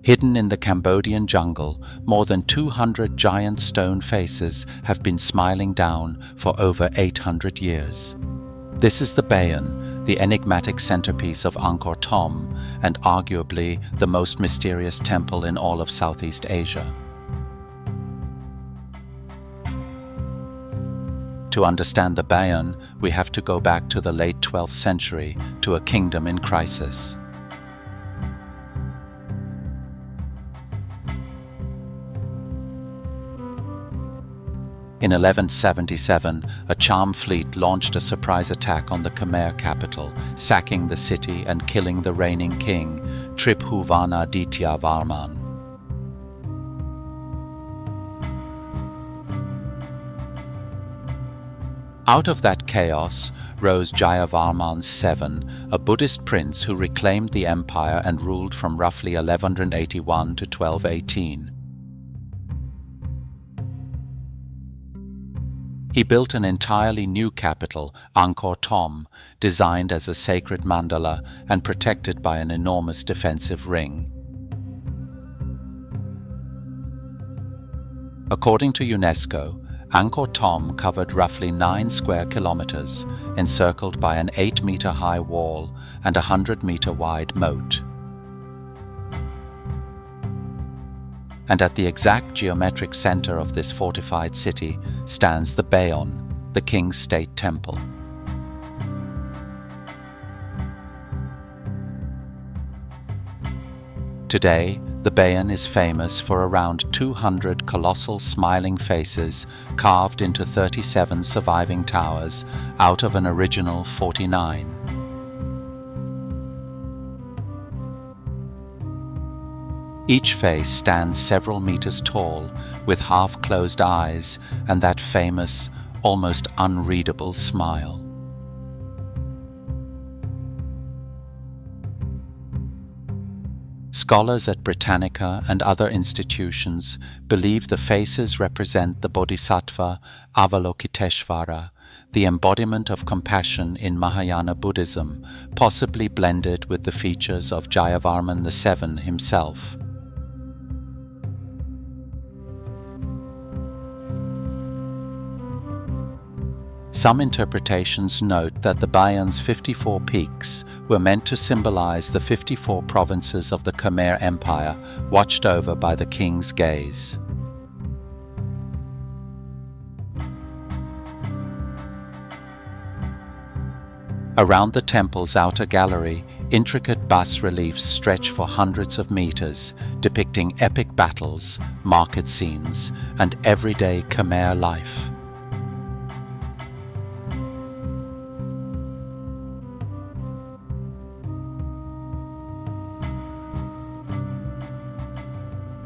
Hidden in the Cambodian jungle, more than 200 giant stone faces have been smiling down for over 800 years. This is the Bayon, the enigmatic centerpiece of Angkor Thom, and arguably the most mysterious temple in all of Southeast Asia. To understand the Bayon, we have to go back to the late 12th century, to a kingdom in crisis. In 1177, a charm fleet launched a surprise attack on the Khmer capital, sacking the city and killing the reigning king, Jayavarman. Out of that chaos rose Jayavarman VII, a Buddhist prince who reclaimed the empire and ruled from roughly 1181 to 1218. He built an entirely new capital, Angkor Thom, designed as a sacred mandala and protected by an enormous defensive ring. According to UNESCO, Angkor Thom covered roughly 9 square kilometers, encircled by an 8-meter-high wall and a 100-meter-wide moat. And at the exact geometric center of this fortified city stands the Bayon, the king's state temple. Today, the Bayon is famous for around 200 colossal smiling faces carved into 37 surviving towers out of an original 49. Each face stands several meters tall, with half-closed eyes and that famous, almost unreadable smile. Scholars at Britannica and other institutions believe the faces represent the Bodhisattva Avalokiteshvara, the embodiment of compassion in Mahayana Buddhism, possibly blended with the features of Jayavarman VII himself. Some interpretations note that the Bayon's 54 peaks were meant to symbolize the 54 provinces of the Khmer Empire, watched over by the king's gaze. Around the temple's outer gallery, intricate bas-reliefs stretch for hundreds of meters, depicting epic battles, market scenes, and everyday Khmer life.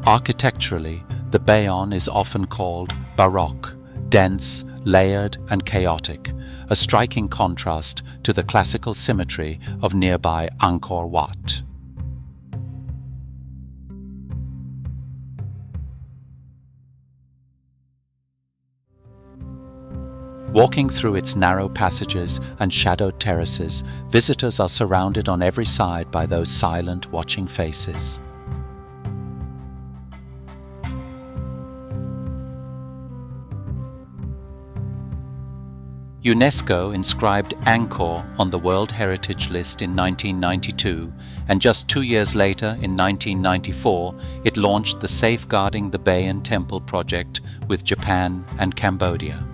Architecturally, the Bayon is often called Baroque, dense, layered, and chaotic, a striking contrast to the classical symmetry of nearby Angkor Wat. Walking through its narrow passages and shadowed terraces, visitors are surrounded on every side by those silent, watching faces. UNESCO inscribed Angkor on the World Heritage List in 1992, and just 2 years later, in 1994, it launched the Safeguarding the Bayon Temple project with Japan and Cambodia.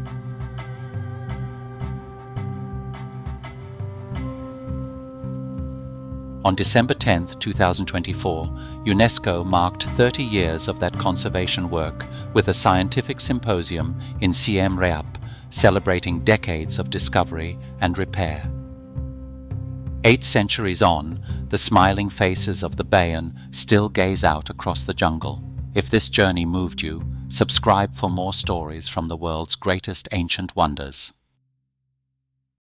On December 10, 2024, UNESCO marked 30 years of that conservation work with a scientific symposium in Siem Reap, celebrating decades of discovery and repair. 8 centuries on, the smiling faces of the Bayon still gaze out across the jungle. If this journey moved you, subscribe for more stories from the world's greatest ancient wonders.